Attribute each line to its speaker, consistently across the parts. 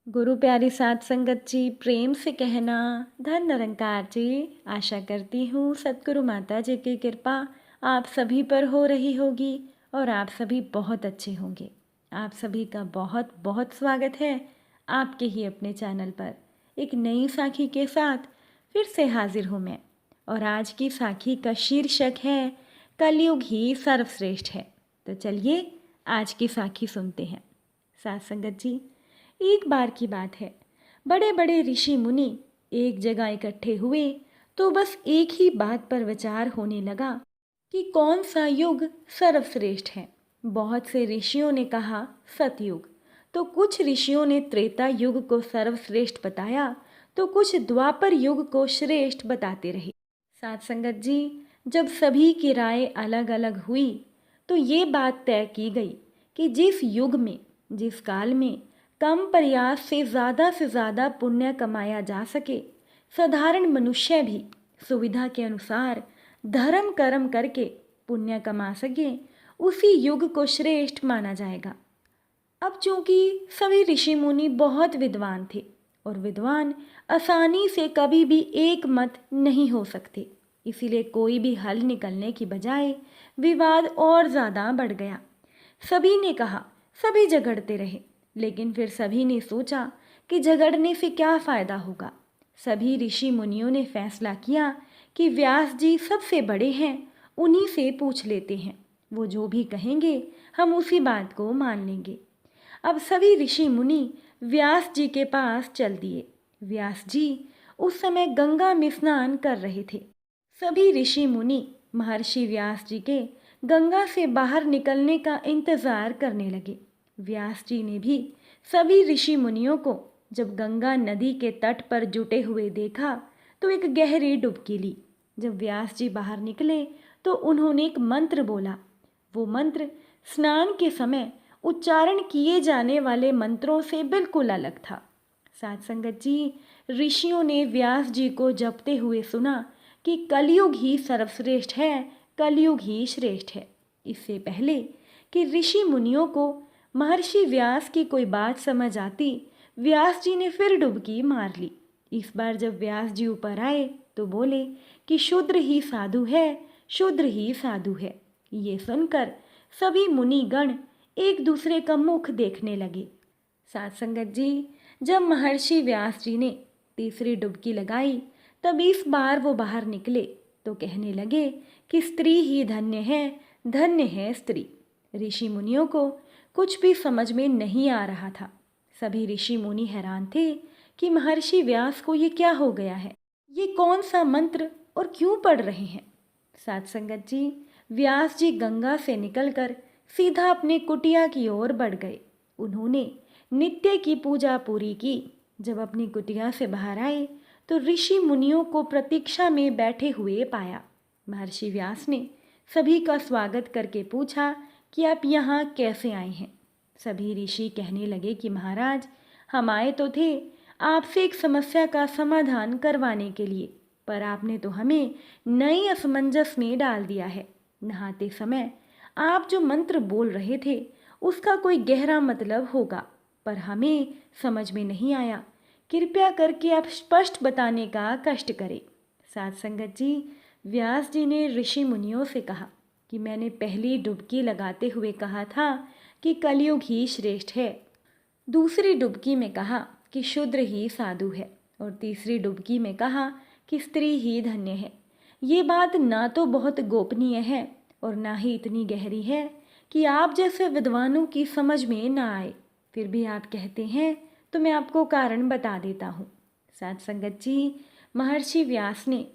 Speaker 1: गुरु प्यारी साध संगत जी, प्रेम से कहना धन निरंकार जी। आशा करती हूँ सतगुरु माता जी की कृपा आप सभी पर हो रही होगी और आप सभी बहुत अच्छे होंगे। आप सभी का बहुत बहुत स्वागत है आपके ही अपने चैनल पर। एक नई साखी के साथ फिर से हाजिर हूँ मैं, और आज की साखी का शीर्षक है कलयुग ही सर्वश्रेष्ठ है। तो चलिए आज की साखी सुनते हैं। साध संगत जी, एक बार की बात है, बड़े बड़े ऋषि मुनि एक जगह इकट्ठे हुए तो बस एक ही बात पर विचार होने लगा कि कौन सा युग सर्वश्रेष्ठ है। बहुत से ऋषियों ने कहा सतयुग, तो कुछ ऋषियों ने त्रेता युग को सर्वश्रेष्ठ बताया, तो कुछ द्वापर युग को श्रेष्ठ बताते रहे। साथ संगत जी, जब सभी की राय अलग अलग हुई तो ये बात तय की गई कि जिस युग में, जिस काल में कम प्रयास से ज़्यादा पुण्य कमाया जा सके, साधारण मनुष्य भी सुविधा के अनुसार धर्म कर्म करके पुण्य कमा सके, उसी युग को श्रेष्ठ माना जाएगा। अब चूंकि सभी ऋषि मुनि बहुत विद्वान थे और विद्वान आसानी से कभी भी एक मत नहीं हो सकते, इसीलिए कोई भी हल निकलने की बजाय विवाद और ज़्यादा बढ़ गया। सभी ने कहा, सभी झगड़ते रहे, लेकिन फिर सभी ने सोचा कि झगड़ने से क्या फ़ायदा होगा। सभी ऋषि मुनियों ने फैसला किया कि व्यास जी सबसे बड़े हैं, उन्हीं से पूछ लेते हैं, वो जो भी कहेंगे हम उसी बात को मान लेंगे। अब सभी ऋषि मुनि व्यास जी के पास चल दिए। व्यास जी उस समय गंगा में स्नान कर रहे थे। सभी ऋषि मुनि महर्षि व्यास जी के गंगा से बाहर निकलने का इंतजार करने लगे। व्यास जी ने भी सभी ऋषि मुनियों को जब गंगा नदी के तट पर जुटे हुए देखा तो एक गहरी डुबकी ली। जब व्यास जी बाहर निकले तो उन्होंने एक मंत्र बोला। वो मंत्र स्नान के समय उच्चारण किए जाने वाले मंत्रों से बिल्कुल अलग था। साथ संगत जी, ऋषियों ने व्यास जी को जपते हुए सुना कि कलयुग ही सर्वश्रेष्ठ है, कलयुग ही श्रेष्ठ है। इससे पहले कि ऋषि मुनियों को महर्षि व्यास की कोई बात समझ आती, व्यास जी ने फिर डुबकी मार ली। इस बार जब व्यास जी ऊपर आए तो बोले कि शूद्र ही साधु है, शूद्र ही साधु है। ये सुनकर सभी मुनिगण एक दूसरे का मुख देखने लगे। साथ संगत जी, जब महर्षि व्यास जी ने तीसरी डुबकी लगाई तब इस बार वो बाहर निकले तो कहने लगे कि स्त्री ही धन्य है, धन्य है स्त्री। ऋषि मुनियों को कुछ भी समझ में नहीं आ रहा था। सभी ऋषि मुनि हैरान थे कि महर्षि व्यास को ये क्या हो गया है, ये कौन सा मंत्र और क्यों पढ़ रहे हैं। साथ संगत जी, व्यास जी गंगा से निकलकर सीधा अपने कुटिया की ओर बढ़ गए। उन्होंने नित्य की पूजा पूरी की। जब अपनी कुटिया से बाहर आए तो ऋषि मुनियों को प्रतीक्षा में बैठे हुए पाया। महर्षि व्यास ने सभी का स्वागत करके पूछा कि आप यहाँ कैसे आए हैं। सभी ऋषि कहने लगे कि महाराज, हम आए तो थे आपसे एक समस्या का समाधान करवाने के लिए, पर आपने तो हमें नई असमंजस में डाल दिया है। नहाते समय आप जो मंत्र बोल रहे थे उसका कोई गहरा मतलब होगा, पर हमें समझ में नहीं आया। कृपया करके आप स्पष्ट बताने का कष्ट करें। साथ संगत जी, व्यास जी ने ऋषि मुनियों से कहा कि मैंने पहली डुबकी लगाते हुए कहा था कि कलयुग ही श्रेष्ठ है, दूसरी डुबकी में कहा कि शूद्र ही साधु है, और तीसरी डुबकी में कहा कि स्त्री ही धन्य है। ये बात ना तो बहुत गोपनीय है और ना ही इतनी गहरी है कि आप जैसे विद्वानों की समझ में ना आए, फिर भी आप कहते हैं तो मैं आपको कारण बता देता हूँ। साथ संगत जी, महर्षि व्यास ने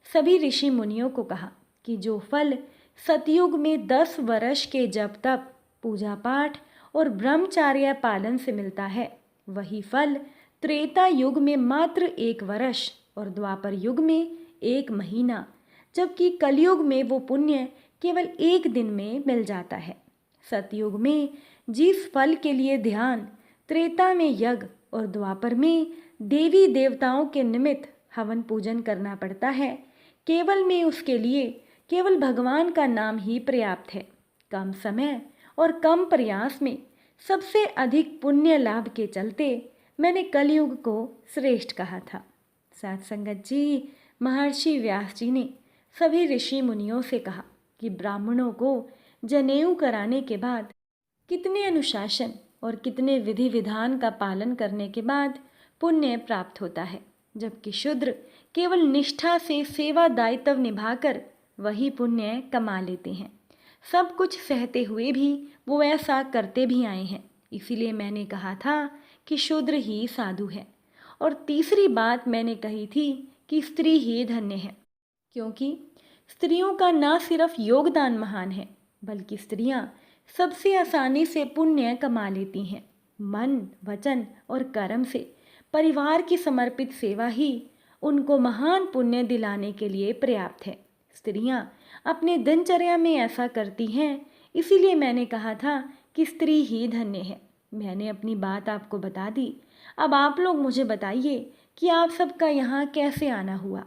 Speaker 1: सभी ऋषि मुनियों को कहा कि जो फल सतयुग में 10 वर्ष के जप तप, पूजा पाठ और ब्रह्मचार्य पालन से मिलता है, वही फल त्रेता युग में मात्र 1 वर्ष और द्वापर युग में 1 महीना, जबकि कलयुग में वो पुण्य केवल 1 दिन में मिल जाता है। सतयुग में जिस फल के लिए ध्यान, त्रेता में यज्ञ और द्वापर में देवी देवताओं के निमित्त हवन पूजन करना पड़ता है, केवल में उसके लिए केवल भगवान का नाम ही पर्याप्त है। कम समय और कम प्रयास में सबसे अधिक पुण्य लाभ के चलते मैंने कलयुग को श्रेष्ठ कहा था। साथ संगत जी, महर्षि व्यास जी ने सभी ऋषि मुनियों से कहा कि ब्राह्मणों को जनेऊ कराने के बाद कितने अनुशासन और कितने विधि विधान का पालन करने के बाद पुण्य प्राप्त होता है, जबकि शूद्र केवल निष्ठा से सेवा दायित्व निभाकर वही पुण्य कमा लेते हैं। सब कुछ सहते हुए भी वो ऐसा करते भी आए हैं। इसीलिए मैंने कहा था कि शूद्र ही साधु है। और तीसरी बात मैंने कही थी कि स्त्री ही धन्य है, क्योंकि स्त्रियों का ना सिर्फ योगदान महान है, बल्कि स्त्रियां सबसे आसानी से पुण्य कमा लेती हैं। मन, वचन और कर्म से परिवार की समर्पित सेवा ही उनको महान पुण्य दिलाने के लिए पर्याप्त है। स्त्रियां अपने दिनचर्या में ऐसा करती हैं, इसीलिए मैंने कहा था कि स्त्री ही धन्य है। मैंने अपनी बात आपको बता दी। अब आप लोग मुझे बताइए कि आप सबका यहाँ कैसे आना हुआ।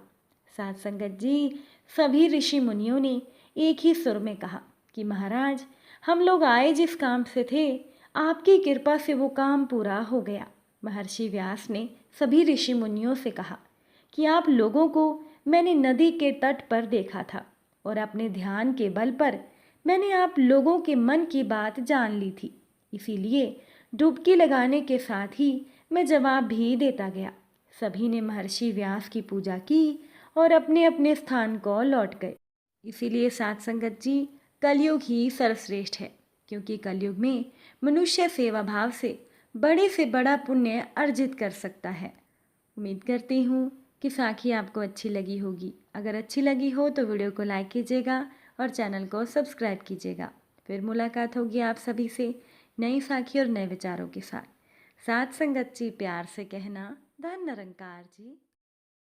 Speaker 1: साथ संगत जी, सभी ऋषि मुनियों ने एक ही सुर में कहा कि महाराज, हम लोग आए जिस काम से थे, आपकी कृपा से वो काम पूरा हो गया। महर्षि व्यास ने सभी ऋषि मुनियों से कहा कि आप लोगों को मैंने नदी के तट पर देखा था और अपने ध्यान के बल पर मैंने आप लोगों के मन की बात जान ली थी। इसीलिए डुबकी लगाने के साथ ही मैं जवाब भी देता गया। सभी ने महर्षि व्यास की पूजा की और अपने अपने स्थान को लौट गए। इसीलिए साथ संगत जी, कलयुग ही सर्वश्रेष्ठ है, क्योंकि कलयुग में मनुष्य सेवा भाव से बड़ा पुण्य अर्जित कर सकता है। उम्मीद करती हूँ कि साखी आपको अच्छी लगी होगी। अगर अच्छी लगी हो तो वीडियो को लाइक कीजिएगा और चैनल को सब्सक्राइब कीजिएगा। फिर मुलाकात होगी आप सभी से नई साखी और नए विचारों के साथ। साथ संगत जी, प्यार से कहना, धन निरंकार जी।